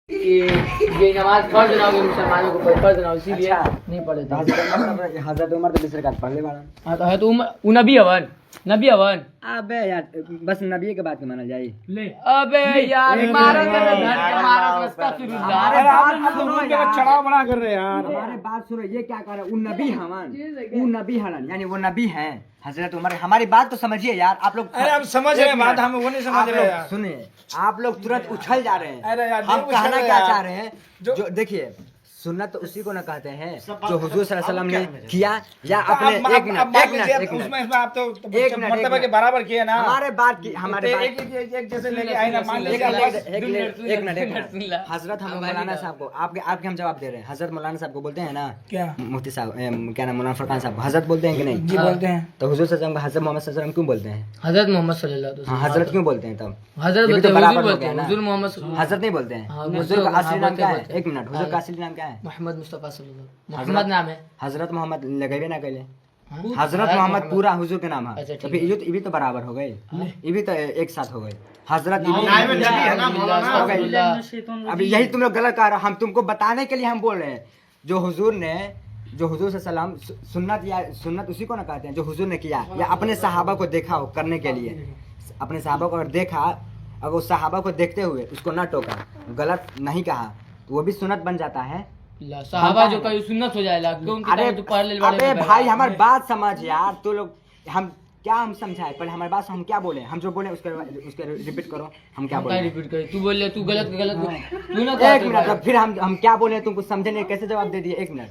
ये नमाज फर्ज ना होगी मुसलमानों को फर्ज ना हो इसीलिए नहीं पढ़े थे। हजरत उमर तो दूसरे का पढ़ ले वाला। हाँ तो है तो नबी हवन नबी हवन। अबे यार बस नबी के बात के माना जाए। ले अबे यार मारा चढ़ाव बना कर रहे यार। हमारे बात सुनो, ये क्या कर रहे हैं? वो नबी हवन, वो नबी हलन, यानी वो नबी हैं हजरत उमर। हमारी बात तो समझिए यार आप लोग। अरे हम समझ रहे हैं बात, हम वो नहीं समझ रहे यार। सुनिए आप लोग तुरंत उछल जा रहे हैं। अरे यार हम कहना क्या चाह रहे हैं, जो- जो देखिए सुन्नत तो उसी को ना कहते हैं जो हुजूर सल्लल्लाहु अलैहि वसल्लम ने किया, या अब अपने आप- एक अब मिनट मान एक लीजिए मिनट एक उसमें मिनट इसमें आप तो एक मिनट, मर्तबा एक के मिनट। बराबर किए ना। हमारे बात की हमारे तो बात एक जैसे लेके आए ना, मान लीजिए एक मिनट हजरत हम मौलाना साहब को आपके आपके हम जवाब दे रहे हैं। हजरत मौलाना साहब को बोलते हैं ना क्या मुफ्ती साहब, क्या नाम, मौलाना फरकान साहब हजरत बोलते हैं कि नहीं? जी बोलते हैं। तो हुजूर सल्लल्लाहु अलैहि वसल्लम हजरत मोहम्मद सल्लल्लाहु अलैहि वसल्लम क्यों बोलते हैं? हजरत मोहम्मद सल्लल्लाहु अलैहि हाँ वसल्लम हजरत क्यों बोलते हैं तब? हजरत ये भी बोलते तो हैं बराबर हुजूर हो बोलते गया हैं ना। हुजूर मोहम्मद हजरत नहीं बोलते हैं। हाँ, हुजूर का असली नाम क्या है? बोलते हैं। एक मिनट, हुजूर का असली नाम क्या है? मोहम्मद मुस्तफा सल्लल्लाहु मोहम्मद नाम है। हजरत मोहम्मद लगेबे ना कहले। हाँ? हजरत मोहम्मद पूरा हुजूर के नाम है। अच्छा, ठीक तो फिर ये भी तो बराबर हो गए, ये भी तो एक साथ हो गए। हजरत अभी यही तुम लोग गलत कह रहे हो। हम तुमको बताने के लिए हम बोल रहे हैं जो हुजूर ने, जो हुजूर सल्लल्लाहु अलैहि वसल्लम सुन्नत, या सुन्नत उसी को ना कहते हैं जो हुजूर ने किया, या अपने सहाबा को देखा हो करने के लिए। अपने सहाबा को अगर देखा, अगर उस सहाबा को देखते हुए उसको ना टोका, गलत नहीं कहा, तो वो भी सुन्नत बन जाता है। साहबा जो कहीं सुन्नत हो जाएगा क्यों? अरे अबे भाई हमारी बात समझ यार। तो लोग हम क्या हम समझाए, पहले हमारी बात हम क्या बोले, हम जो बोले उसके रिपीट करो। हम क्या बोले? रिपीट कर तू बोल तू गलत तू ना एक मिनट, अब फिर हम क्या बोले तुमको समझे नहीं, कैसे जवाब दे दिए? एक मिनट,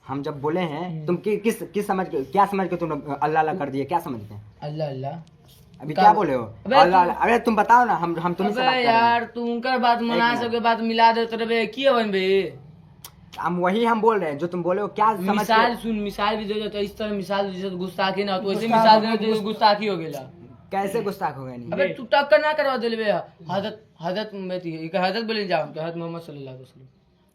हम जब बोले हैं तुम किस समझ के, क्या समझ के तुम अल्लाह अल्लाह कर दिए? क्या समझ के? अल्लाह अल्लाह अभी क्या बोले हो? अल्लाह अल्लाह। अरे तुम बताओ ना, हम तुम्हें से बात कर रहे हैं। यार तू उनका बात मना सबके बात मिला दे तेरे बे की बन बे। हम वही हम बोल रहे हैं जो तुम बोले हो। क्या समझ मिसाल सुन, मिसाल भी दे तो इस तरह मिसाल जैसे गुस्ताखी ना हो तो ऐसे मिसाल दे तो गुस्ताखी हो गेला। कैसे गुस्ताख हो गए? नहीं अबे तू टक्कर ना करवा दे बे। हजरत में थी एक हजरत बोले जाओ तो हजरत मोहम्मद सल्लल्लाहु अलैहि वसल्लम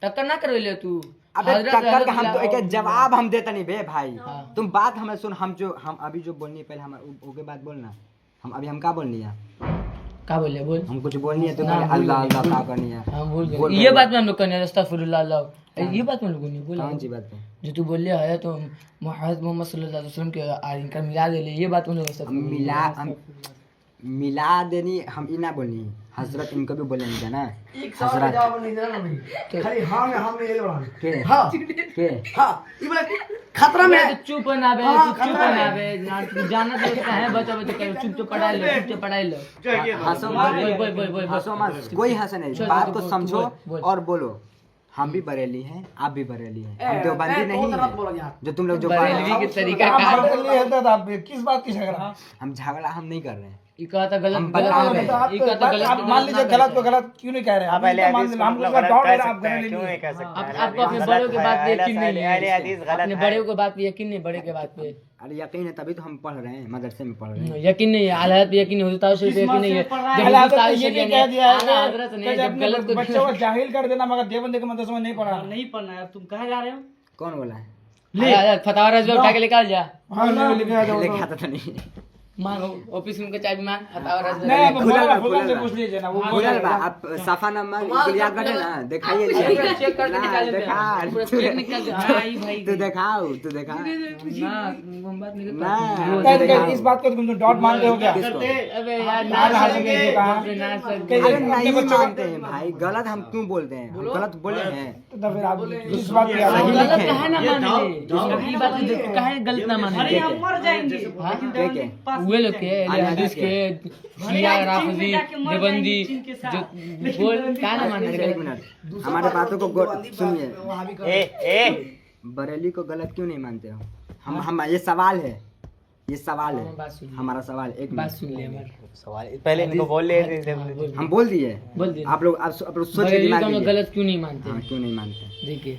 टक्कर ना करवे ले तू। अबे हजरत टक्कर का हम तो हजरत एक जवाब हम देता नहीं बे भाई। हाँ। तुम बात हमें सुन, हम अभी जो बोलनी है पहले हम ओके बात बोलना। हम अभी हम क्या बोलनी है? का बोले बोल हम कुछ बोलनी है तो ना, पहले अल्लाह बोल अल्लाह क्या करनी है? हां बोल बोल ये बात में हम लोग करने अस्तगफिरुल्लाह अल्लाह ये बात में लोगों ने बोला। कौन सी बात है? जो तू बोले है तो हजरत मोहम्मद सल्लल्लाहु अलैहि वसल्लम के इनका मिला दे ले, ये बात उन्होंने हम मिला देनी, हम इना बोलनी। हजरत इनको भी बोले नहीं ना हजरत के खतरा में चुप ना बे चुप ना बे जाना तो है बचा बचा चुप चुप पढ़ाई लो हंसो मत, हंसो मत, कोई हंसे नहीं। बात को समझो और बोलो। हम भी बरेली हैं, आप भी बरेली हैं, हम देवबंदी नहीं है जो तुम लोग जो बरेलवी के तरीका किस बात की झगड़ा? हम झगड़ा हम नहीं कर रहे हैं। ये कहा था गलत हम बता रहे हैं। आप मान लीजिए गलत को गलत क्यों नहीं कह रहे? आप आपको अपने बड़ों के बात पे यकीन नहीं है, अपने बड़े को बात पे यकीन नहीं, बड़े के बात पे अरे यकीन है तभी तो हम पढ़ रहे हैं, मदरसे में पढ़ रहे हैं। यकीन नहीं है, आलहत पे यकीन नहीं, हुजूर से यकीन नहीं है। जब गलत को बच्चों को जाहिल कर देना, मगर देवबंदी के मदरसे में नहीं पढ़ा। नहीं पढ़ना है। तुम कहाँ जा रहे हो? कौन बोला है? ले फतवा रजवा उठा के निकाल जा हाँ लेके आता था नहीं। मांग ऑफिस में चाबी मांग फतवा रजवा नहीं, खुलल से पूछ लीजिए ना, वो खुलल बा। आप साफा नंबर याद रखे ना, दिखाइए लिए। चेक करके निकाल दे दिखा पूरा चेक निकाल दे। भाई भाई तू दिखाओ, तू दिखा ना हम बात नहीं ना। करते। इस बात को तुम डॉट मानते हो क्या? अबे यार ना सकते जो कहा। अरे नहीं मानते हैं भाई, गलत हम क्यों बोलते हैं? हम गलत बोले हैं तो फिर आप इस बात की गलत काहे ना मान ले? ये बात काहे गलत ना मान ले? हम मर जाएंगे। के हुए लोग के हदीस के शिया राफजी देवबंदी जो बोल क्या ना मान एक मिनट, हमारे बातों को सुनिए। बरेली को गलत क्यों नहीं मानते हो? हम ये सवाल है, ये सवाल है हमारा सवाल। एक बात मिनट, सुन ले हमारी सवाल पहले इनको बोल ले। हम बोल दिए। बोल आप लोग सोच के बरेली दिमाग को हम लोग लीजिए। गलत क्यों नहीं मानते? हाँ, क्यों नहीं मानते? देखिए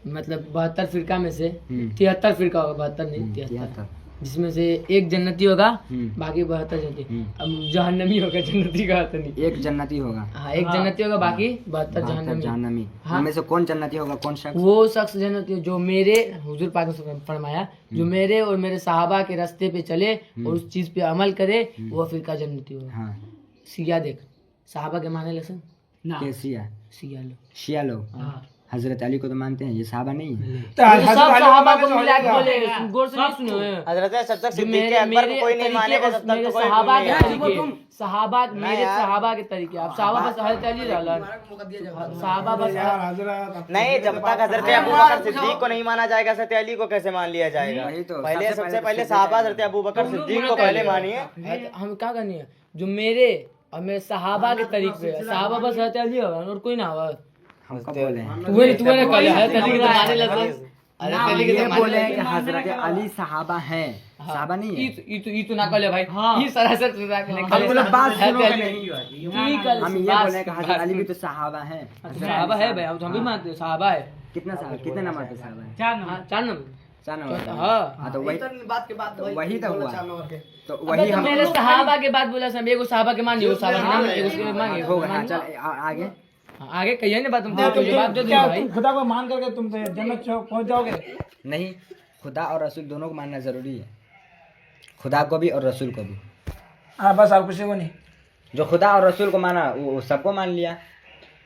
मतलब 72 फिरका में से 73 73 फिरका होगा, 72 नहीं 73, 73। जिसमें से एक जन्नती होगा हम्म। बाकी 72 जन्नती। अब जहन्नमी होगा, जन्नती का आता नहीं। एक जन्नती होगा, हाँ एक जन्नती होगा बाकी 72 जहन्नमी। जहन्नमी। हाँ। उनमें से कौन जन्नती होगा? कौन शख्स? वो शख्स जन्नती जो मेरे हुजूर पाक ने फरमाया जो मेरे और मेरे सहाबा के रास्ते पे चले और उस चीज पे अमल करे वो फिर का जन्नती होगा। हाँ सिया देख सहाबा के माने लसन कैसी है शिया लोग। शिया लोग हजरत अली को तो मानते हैं, ये सहाबा नहीं है। तो सब हजरत अली सहाबा को को मिला के बोले बोले, गौर से नहीं सुने हैं। हजरत जब तक जो सिद्दीक के अकबर को कोई नहीं मानेगा तब तक मेरे तो कोई सहाबा नहीं के आएगा। तरीके, सहाबा मेरे सहाबा के तरीके। आप सहाबा बस हजरत अली रहलन, सहाबा बस यार हजरत नहीं, जब तक हजरत अबू बकर सिद्दीक को नहीं माना जाएगा हजरत अली को कैसे मान लिया जाएगा? वही तो, पहले सबसे सबसे पहले पहले तो सहाबा हजरत अबू बकर सिद्दीक को पहले मानिए। हम क्या करनी है? जो मेरे और मेरे सहाबा के तरीके पे, सहाबा बस हजरत अली होगा और कोई ना होगा। हम कब बोले हैं? तूने ने कहा हजरत अली के तो माने लगते, हजरत अली के ये तो माने बोले हैं कि लगते। हजरत अली सहाबा हैं, सहाबा नहीं है। ई तो ना कले भाई, ई सरासर सुना के नहीं हम बोले बात सुनो हजरत कि अली। नहीं। ई कल हम ये बोले हैं कि हजरत अली भी तो सहाबा हैं। सहाबा है भाई, हम भी मानते हैं सहाबा है। कितना साहब, कितने नंबर पे सहाबा है? हाँ, 4 नंबर। 4 नंबर पे। हाँ। हाँ, तो वही वही तो हुआ। तो अबे वही तो हम मेरे सहाबा के बाद बोला सब, एगो सहाबा के मानिए, एगो सहाबा के नाम, एगो के मानिए। हो गया। हाँ, चल आगे। हाँ, आगे कहिए ना बात, तुम क्या तो जवाब दे दो क्या भाई। तुम खुदा को मान करके तुम तो जन्नत पहुंच जाओगे? नहीं, खुदा और रसूल दोनों को मानना जरूरी है, खुदा को भी और रसूल को भी। हाँ बस और किसी को नहीं। जो खुदा और रसूल को माना वो सबको मान लिया।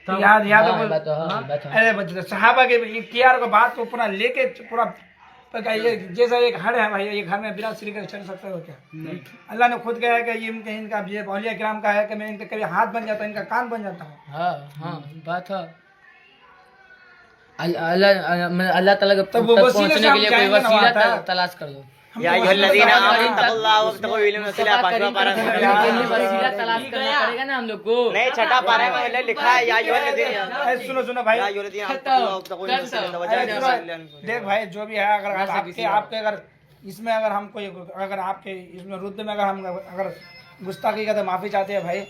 तो याद याद हाँ, बोल। बात तो हाँ, बात तो हाँ। अरे बच्चे सहाबा के ये कियार को बात को पूरा लेके पूरा पता ये जैसा एक हड़ है भाई, ये घर में बिना श्री कर चल सकते हो क्या? अल्लाह ने खुद कहा है कि ये इनका ये औलिया किराम का है कि मैं इनके कभी हाथ बन जाता हूँ, इनका कान बन जाता हूँ। हाँ हाँ, बात है। अल्लाह ताला के तो वो तक वसीले पहुंचने से हम के लिए कोई जाएंगे ना वसीला वहाँ तक। तलाश कर दो। या अय्युहल्लज़ीना आमनु तक़ुल्लाह वब्तगू इलैहि वसीला, पांचवा पारा में वसीला तलाश करना पड़ेगा ना हम लोग को। नहीं, छठा पारा में लिखा है या अय्युहल्लज़ीना अरे सुनो भाई, या अय्युहल्लज़ीना आमनु तक़ुल्लाह वब्तगू इलैहि वसीला वजह देख भाई जो भी है, अगर आपके अगर इसमें अगर हम कोई अगर आपके इसमें रुद्ध में अगर गुस्ताखी का तो माफी चाहते हैं भाई,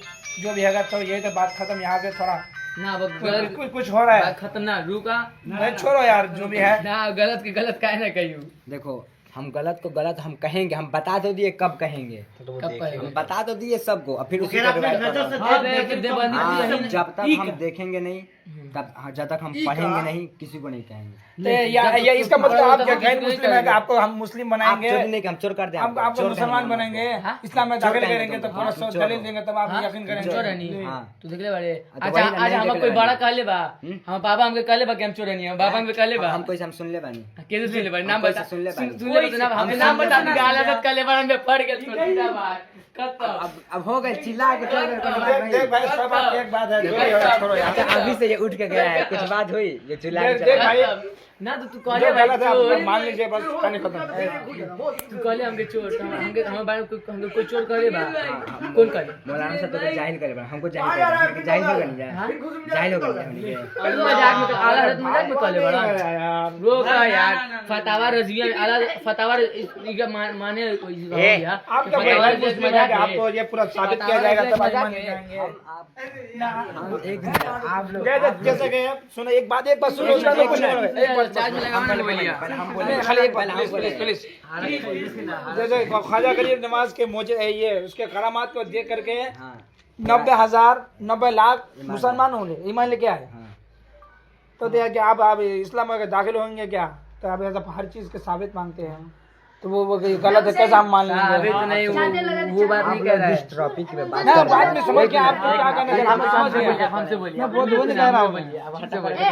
जो भी है तो ये तो बात खत्म। यहाँ पे थोड़ा ना अब गलत कुछ हो रहा है बात खत्म ना, रुका भाई, छोड़ो यार जो भी है। ना, गलत के गलत काहे ना कहियो। देखो, हम गलत को गलत हम कहेंगे, हम बता तो दिए कब कहेंगे, कब कहेंगे? हम बता तो दिए सबको, और फिर उसी को रिवाइज कर रहे हैं। हाँ, बे, देवबंदी हाँ, दी है। जब तक हम देखेंगे नहीं, तब जब तक हम पढ़ेंगे नहीं, किसी को नहीं कहेंगे। तो या इसका मतलब आप क्या गैर मुस्लिम है कि आपको हम मुस्लिम आप बनाएंगे, चोरी नहीं, हम चोर कर दें, हम आपको मुसलमान बनाएंगे, इस्लाम में दाखिल करेंगे तो पूरा सब दलील देंगे तब आप यकीन चोर है करेंगे। नहीं। हाँ। तू देख ले बड़े, तो अच्छा वही ना, आज नहीं हम देख कोई ले बड़ा बानी। कहले बा, हम पापा हमके कहले बा कि हम चोर नहीं है, बाबा हमके कहले बा। हम कोई से हम सुन ले बानी। कैसे सुन ले बड़े, नाम कोई बता, से सुन ले बानी। सुन ले बता, हम नाम बता, गाला से कहले बा, हम पढ़ के छोड़ दिया बात खत्म। अब हो गए, चिल्ला के चल गए। देख भाई सब बात एक बात है, जो भी है छोड़ो यार। अच्छा, अभी से ये उठ के गया है, कुछ बात हुई, ये चिल्ला के देख चला भाई, ना तो तू जो कहले गलत है आप भाई मान लीजिए, बस कहानी खत्म। तू कहले हमके चोर, तो हमके हमारे बारे में हमके कोई चोर करे बा, कौन करे? मौलाना साहब तो जाहिल करे, हमको जाहिल करे, जाहिल हो गए नहीं, जाहिल हो गए। और मजाक में आला हजरत मजाक में कहले बड़ा यार रोका यार। फतावा रज़विया में आला फतावा इनका माने कोई हो गया। आपका फतावा भाई मुस्लिम है कि आपको ये पूरा साबित किया जाएगा तब आप मान जाएंगे। एक मिनट, आप लोग जैसे कि सुनो एक बात सुनो, चार्ज में लगा मैंने बोलिया। हम बोले, खाली एक पहले बात हम बोले। प्लीज। जैसे ख्वाजा गरीब नवाज के मोजे ये उसके करामात को देख करके हाँ, 90,000 90 लाख मुसलमान होंगे, ईमान लेके आए। हाँ। तो देखा कि आप इस्लाम में दाखिल होंगे क्या, तो आप ऐसा हर चीज के साबित मांगते हैं, तो वो गलत है, कैसे हम मान अभी लेंगे? तो नहीं, वो बात नहीं कह रहा है। टॉपिक पे बात ना कर बाद में समझ के आपको क्या करना है, हम समझ गए। हमसे बोलिए, मैं बहुत बोल कह रहा हूँ। हमसे बोलिए।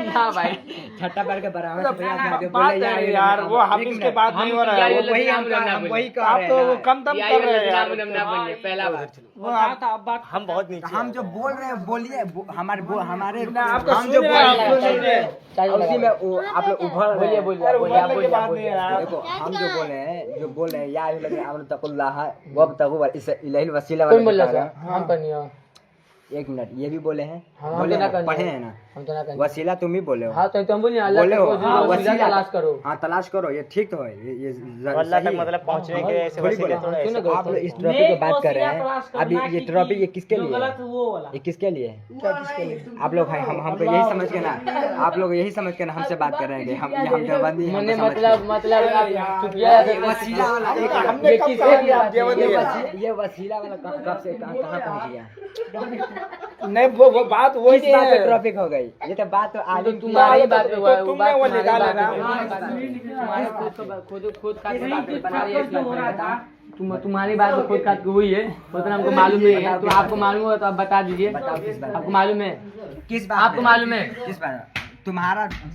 हाँ भाई, छठा बार के बराबर से भैया आगे बात बोले है यार, वो हाफिज के बात नहीं हो रहा है, यार, वो वही हम हम वही कह आप रहे तो हैं वो ना। कम दम कर रहे हैं यार। ना बोलिए पहला बार। वो आप हम बहुत नीचे हम जो बोल रहे हैं बोलिए, हमारे आपको हम जो सुनिए, बोल आपको रहे सुनिए। हैं उसी में आप लोग उभर रहे हैं। बोलिए यार बोलिए उभरने की बात नहीं है यार। देखो, हम जो बोले हैं जो बोल रहे हैं या अल्लाह तकुल्लाह वब्तगू इलैहिल वसीला कौन बोल वाला रहा बताया। था? हम करनी एक मिनट, ये भी बोले हैं, हम बोले तो ना हैं, करनी पढ़े है। हैं ना, हम तो ना करनी। वसीला तुम ही बोले हो। हाँ तो हम बोलिए अल्लाह बोले तक हो, को हाँ, वसीला वसीला तलाश करो। हाँ तलाश करो, ये ठीक तो है, ये अल्लाह सही तक है। मतलब पहुंचने के ऐसे थोड़ी वसीले बोला। थोड़े क्यों ना ऐसे। आप लोग इस टॉपिक पे बात कर रहे हैं, अभी ये टॉपिक ये किसके लिए है? ये किसके लिए है? आप लोग हमको यही समझ के ना, आप लोग यही समझ के ना हमसे बात कर रहे हैं कि हम देवबंदी हैं, मैंने हमको समझ के। मतलब आप चुपिया ये वसीला वाला एक हमने कब कहा कि आप देवबंदी हैं? ये वसीला वाला कब से कहाँ पहुंच गया? नहीं वो बात वही किस बात पे है। टॉपिक हो गई? ये तो बात तो आगे तुम्हारी बात पे हुआ है, वो तुमने बात वो तुम्हारी निकाला बात ना। पे हुआ है। तुम्हारे खुद का बना रही है इस्लाम में। तुम्हारी बात तो खुद खाद हुई है, उतना हमको मालूम नहीं है। तो आपको मालूम होगा तो आप बता दीजिए। आपको मालूम है? किस बात आपको पे? मालूम है? किस बात?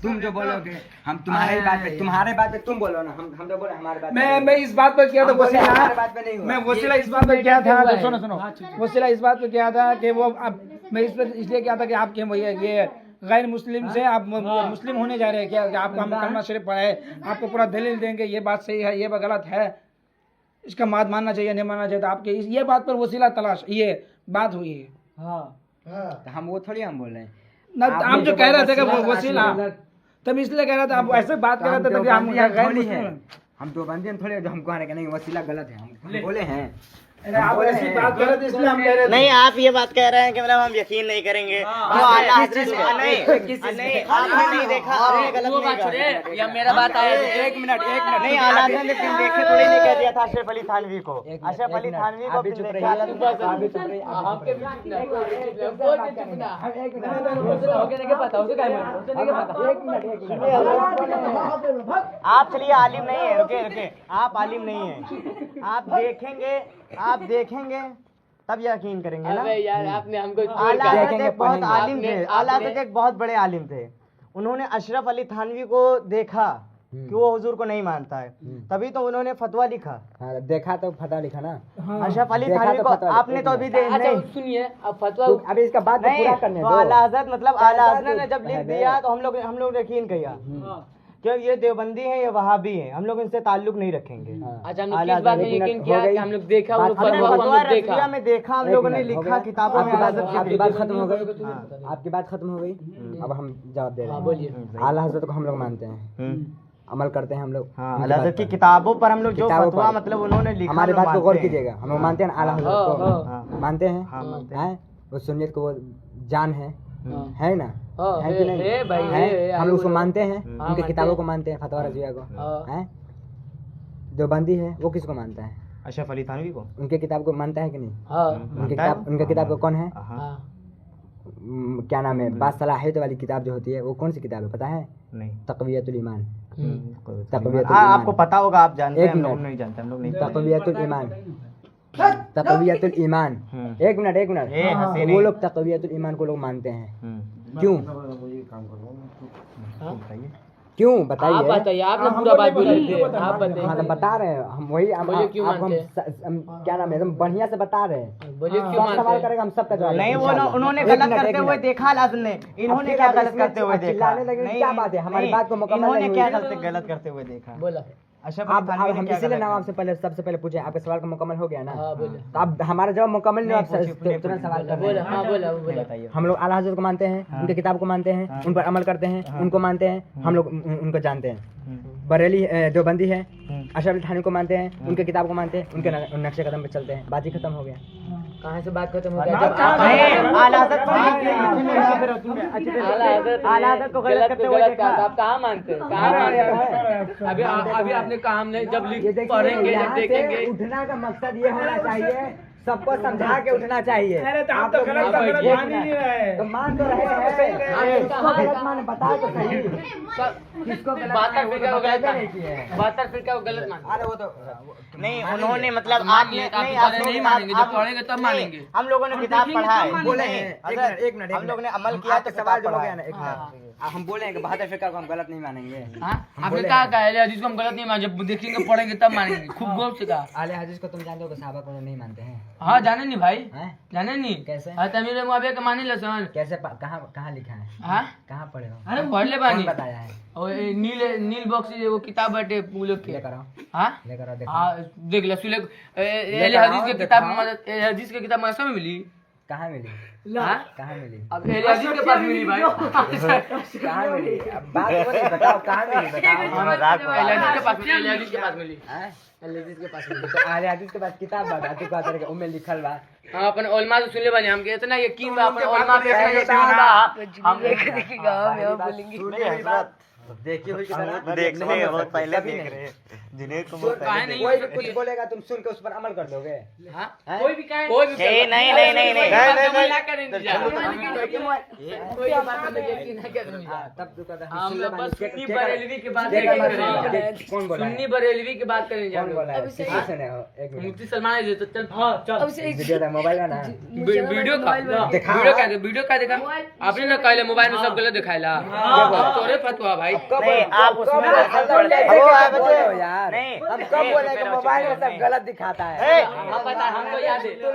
तुम जो बोलोगे हम तुम्हारे बात पे, तुम्हारे बात पे तुम बोलो ना, हम तो बोले हमारे बात पे। मैं इस बात पर किया था हम बोले वसीला, हमारे बात पे नहीं हुआ। मैं वसीला इस बात पर क्या था, तो सुनो वसीला इस बात पर क्या था कि वो अब मैं इस पर इसलिए क्या था कि आपके ये गैर मुस्लिम से आप मुस्लिम होने जा रहे हैं क्या, कि आपको हम कलमा शरीफ पढ़ाए, आपको पूरा दलील देंगे ये बात सही है ये बात गलत है, इसका बात मानना चाहिए नहीं मानना चाहिए। तो आपके ये बात पर वसीला तलाश ये बात हुई है। तो हम वो थोड़ी हम बोल रहे हैं ना आप जो कह रहे थे कि वो वसीला, तब इसलिए कह रहा था आप ऐसे बात कर रहे थे कि हम गैर मुस्लिम। हम दो बंदी थोड़े जो हमको आने का नहीं, वसीला गलत है, हम बोले हैं। आप ऐसी बात कर रहे थे इसलिए हम कह रहे थे। नहीं, आप ये बात कह रहे हैं कि मतलब हम यकीन नहीं करेंगे तो आला हजरत नहीं आपने नहीं देखा, आपने गलत वो नहीं बात कहा। छोड़िए, या मेरा बात आया है। एक मिनट नहीं, आला हजरत ने फिल्म देखे थोड़ी नहीं कह दिया था अशरफ अली थानवी को। अशरफ अली थानवी को फिल्म देखा आला हजरत आपके भी चुप ना, कोई भी चुप ना। होके नहीं पता, उसे क्या मालूम? आप चलिए आलिम नहीं है, रुके आप आलिम नहीं है, आप देखेंगे तब यकीन करेंगे ना। अबे यार आपने हमको आला हजरत एक बहुत पढ़ेंगे। आलिम थे, आला हजरत एक बहुत बड़े आलिम थे। उन्होंने अशरफ अली थानवी को देखा कि वो हुजूर को नहीं मानता है, तभी तो उन्होंने फतवा लिखा। हाँ, देखा तो फतवा लिखा ना। अशरफ अली देखा थानवी तो को फतवा आपने तो अभी अच्छा नहीं सुनिए, अब फतवा तो अभी इसका बात तो नहीं, पूरा करने तो दो। आला हजरत मतलब आला हजरत ने जब लिख दिया तो हम लोग यकीन किया कि ये देवबंदी है ये वहाबी है, हम लोग इनसे ताल्लुक नहीं रखेंगे। अच्छा हमने आला किस बात में एक मिनट यकीन हो किया गई। कि हम लोग देखा, वो बात- फतवा हमने को हम फतवा लोग देखा। रज़विया में देखा, हम लोगों ने एक मिनट, हो लिखा गया? किताबों में आपकी आला बात- हजरत आपकी की बात देखी। खत्म हो गई। आपकी बात खत्म हो गई, अब हम जवाब दे रहे हैं। बोलिए। आला हजरत को हम लोग मानते हैं, अमल करते हैं हम लोग। हाँ, उनकी आला बात हजरत की पर। किताबों पर हम लोग जो किताबों फतवा पर। मतलब उन्होंने लिखा हमारी हम लोग बात को गौर मानते हैं। कीजिएगा, हम लोग मानते हैं आला हजरत को, मानते हैं। हाँ, मानते हैं। हैं? वो सुन्नियत को वो जान है ना, हाँ, है कि नहीं? है भाई, है? है, हम लोग उसको है। मानते हैं, हाँ, उनके मानते किताबों हैं। को मानते हैं, फतवा रज़विया को। हाँ। हैं? जो बंदी है वो किसको मानता है? अशरफ अली थानवी को उनके किताब को मानता है कि नहीं? हाँ उनके किताब को कौन है? हाँ क्या नाम है? बासलाहियत वाली किताब जो होती है वो कौन सी किताब है पता है? नहीं। तक़वियतुल ईमान। आपको पता होगा, आप जानते हैं, एक हम लोग मिनट। नहीं जानते, हम लोग नहीं तक़वियतुल ईमान, तक़वियतुल ईमान। एक मिनट हंसी वो नहीं। लोग तक़वियतुल ईमान को लोग मानते हैं, क्यों? क्यों आप बताइए? बताइए, आपने पूरा बात बोली थी, आप बताइए। मतलब बता रहे हैं हम, वही बोलिए क्यों आपको मानते क्या नाम है, एकदम बढ़िया से बता रहे हैं। बोलिए क्यों सब सवाल मानते हैं? करेगा हम सबका जवाब नहीं, देंगे, वो इंशाल्लाह। उन्होंने एक गलत मिनट, करते एक हुए मिनट। देखा लाजम ने, इन्होंने अब क्या फिर गलत इसमें करते हुए देखा? चिल्लाने लगे, क्या बात है? हमारी बात को मुकम्मल इन्होंने नहीं क्या हुई। गलत करते हुए देखा? बोला। अशरफ अब अली थानवी हम ने क्या इसीलिए गलत नाम किया? आपसे पहले सबसे पहले पूछे, आपके सवाल का मुकम्मल हो गया ना? हाँ बोले तो अब हमारा जवाब मुकम्मल नहीं, आप पूछिए, तुरंत सवाल कर रहे बोला। हैं। हाँ बोला, वो बोला। बताइए। हम लोग आला हज़रत को मानते हैं, उनके किताब को मानते हैं, उन पर अमल करते हैं, उनको मानते हैं, हम लोग उनको जानते हैं। बरेली देवबंदी है, अशरफ अली थानवी को मानते हैं, उनके किताब को मानते हैं, उनके नक्शे कदम पे चलते हैं, बात ही खत्म हो गया। कहाँ से बात खत्म हो गया? जब नहीं, आला हजरत आला हज़रत को गलत करते हुए देखा, आप कहाँ मानते हैं? कहाँ मानते हैं? अभी आपने कहा हमने जब ये देखिए, पढ़ेंगे, जब यहाँ से देखेंगे। उठना का मकसद ये होना चाहिए, सबको समझा के उठना चाहिए। अरे तो आप तो लोग गलत मान- गलत एक मान ही नहीं मिनट। रहे। तो मान तो रहे हैं, किसको गलत मान बताओ तो सही। किसको गलत बहत्तर मान, वो फिरका तो को गलत बताते मान, नहीं किए हैं। 72 फिरका को गलत मान। अरे वो तो नहीं, उन्होंने मतलब मान लिए, आपने आप नहीं, तो आप नहीं लोग- मानेंगे, जब आप- पढ़ेंगे तब नहीं, मानेंगे। हम लोगों ने किताब पढ़ा है, बोले नहीं, हैं, अगर एक मिनट, हम लोगों ने अमल किया तो सवाल जो किताब हो पढ़ा गया है। ना, एक मिनट। हम बोले हैं कि 72 फिरका को हम गलत नहीं मानेंगे। हाँ? आपने बोले कहा हैं। कहा जिसको हम गलत नहीं मान, जब देखेंगे पढ़ेंगे तब मानेंगे। खूब गौर से कहा। आले हदीस को तुम जानते हो कि सहाबा को नहीं मानते हैं, हाँ जाने नहीं भाई, हैं? जाने नहीं। कैसे? तमीर मुआविया के माने लसन। कैसे कहाँ लिखा है? हाँ? कहाँ पढ़े हो? अरे पढ़ ले बानी। कौन बताया है? और ये नील बॉक्स वो किताब बैठे लोग के। लेकर आओ, हाँ लेकर आओ, देखो। हाँ देख ले सुले लेकर आओ, हदीस के दिखाओ। किताब हदीस के किताब मदरसा में मिली। कहाँ मिली? हाँ? कहाँ मिली? अब हदीस के पास मिली भाई। कहाँ मिली? अब बात बोले, बताओ कहाँ मिली, बताओ। हदीस के पास मिली, हदीस के पास मिली, हैं? हदीस के पास मिली। तो आले हदीस के पास किताब बा, आते को आते उनमें लिखल बा। हाँ अपन उलमा से सुनले बानी, हमके इतना यकीन बा अपन उलमा पे इतना यकीन बा। हम देखिए हुई कितना देख रहे हैं, बहुत पहले देख रहे हैं। जुनेद को काहे नहीं कोई भी कुछ बोलेगा तुम सुन के उस पर अमल कर दोगे? हाँ? हैं? कोई भी नहीं नहीं, नहीं, नहीं, नहीं। कोई बात पे यकीन है क्या तुम? हाँ, तब तो कहता है, हम सुन लोग ले बस भाई, सुन्नी क्या- बरेलवी की बात क्या- नहीं क्या- करेंगे। कौन बोला है? सुन्नी बरेलवी की बात करेंगे कौन बोला है? किसी से नहीं हो, एक मिनट। मुफ्ती सलमान है तो चल हाँ चल वीडियो था, मोबाइल है ना? वीडियो का दिखा। वीडियो का देखा आपने ना कहले मोबाइल में सब गलत दिखाइला तोरे फतवा भाई नहीं, आप उसमें कब- दरअसल कब पढ़ते लेके हो। क्या बोल रहे हो यार? नहीं, हम कब बोले कि मोबाइल में सब गलत दिखाता है? हम बता हमको याद है तो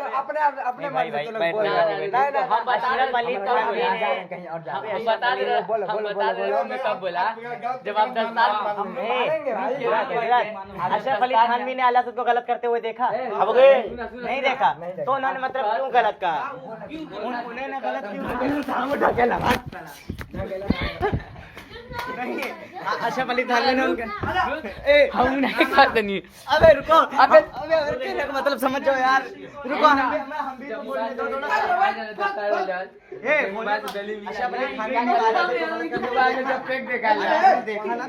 अपने मन से तो लोग भाई, बोल भाई, रहे भाई, हैं। भाई, नहीं, हम बता रहे अशरफ अली हम थानवी जा ने- रहे हैं कहीं और जा रहे हैं। हम बता रहे हैं बोलो, हम बोलो, बता रहे हैं बोलो। मैं कब बोला जब आप 10 साल मारेंगे भाई। अशरफ अली थानवी ने आला को गलत करते हुए देखा? अब नहीं देखा, तो उन्होंने मतलब क्यों गलत कहा? उन्होंने गलत क्यों कहा? नहीं, अशरफ अली थानवी ने उनके हम नहीं खाते नहीं अबे रुको, अबे कहने का मतलब समझ जाओ यार, रुको हम भी तो बोलने दो थोड़ा। अशरफ अली थानवी ने आला को गलत करते हुए जब फेंक देखा देखा ना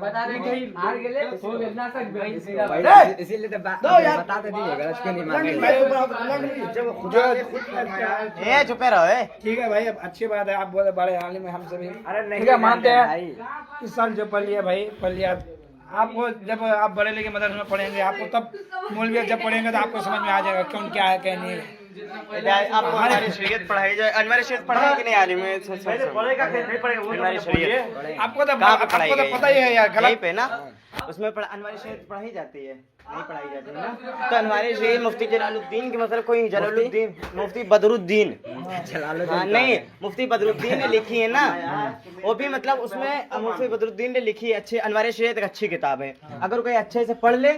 बता रहे कि हार गए हो गए ना सकते भाई, इसीलिए तो बता तो दिए, गलत क्यों नहीं मान रहे? ए चुपे रहो। ठीक है भाई, अब अच्छी बात है, आप बोले बड़े आलिम में हम सभी अरे नहीं ठीक है, मानते हैं भाई। इस साल जो पढ़ लिया भाई पढ़ लिया। आपको जब आप बरेली के मदरसे में पढ़ेंगे आपको तब मौलवियत जब पढ़ेंगे तो आपको समझ में आ जाएगा कौन क्या है क्या नहीं है। आपको हमारी शरीयत पढ़ाई जाए, अनवारी शरीयत पढ़ाई कि नहीं आलिम में? पढ़ेगा नहीं पढ़ेगा, अनवारी शरीयत आपको तो कहाँ पे पढ़ाई आपको तो गई? पता ही है यार, यहीं गलत पे ना, उसमें अनवारी शरीयत पढ़ाई जाती है, नहीं पढ़ाई जाती है ना? तो अनवारी शरीयत मुफ्ती जलालुद्दीन की मतलब कोई जलालुद्दीन, मुफ्ती बदरुद्दीन, हाँ नहीं, मुफ्ती बदरुद्दीन ने लिखी है ना, वो भी मतलब उसमें मुफ्ती बदरुद्दीन ने लिखी है। अच्छी अनवारी शरीयत एक अच्छी किताब है, अगर कोई अच्छे से पढ़ ले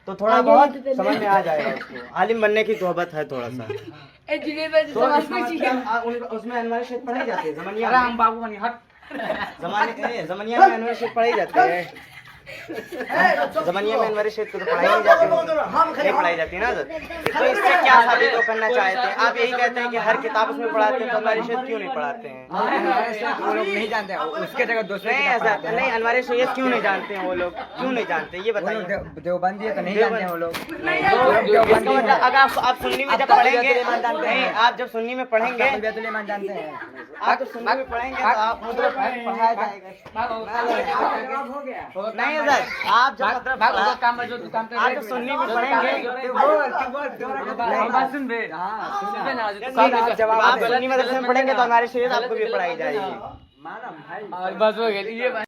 तो थोड़ा बहुत समझ में आ जाएगा उसको। आलिम बनने की तोहबत है थोड़ा सा। तो उसमें अनवारी शरीयत पढ़ाई जाती है, जमानिया में। बाबू बनी हट जमानिया में अनवारी शरीयत पढ़ाई जाती है। जमानिया में अनवारी शरीयत तो पढ़ाई नहीं जाती, नहीं पढ़ाई जाती ना। तो इससे क्या साबित वो करना चाहते हैं? आप यही कहते हैं कि हर किताब उसमें पढ़ाते हैं, तो अनवारी शरीयत क्यों नहीं पढ़ाते हैं? वो लोग नहीं जानते हैं, उसके जगह दूसरे नहीं किताब ऐसा पढ़ाते हैं। नहीं, अनवारी शरीयत क्यों नहीं जानते हैं वो लोग? क्यों नहीं जानते ये वो लोग बताइए। देवबंदी है तो नहीं जानते हैं वो लोग। इसका मतलब अगर आप सुन्नी में जब पढ़ेंगे, नहीं आप जब सुन्नी में पढ़ेंगे, ईमान जानते हैं। आप तो सुन्नी में पढ़ेंगे तो आप मतलब पढ़ाया जाएगा। नहीं सर, आप जब मतलब काम जो तू काम आप जब सुन्नी में पढ़ेंगे, बात सुन बे सुन बे ना आप सुन्नी मदरसे में पढ़ेंगे तो हमारी शरीयत आपको भी पढ़ाई जाएगी। बस हो गया ये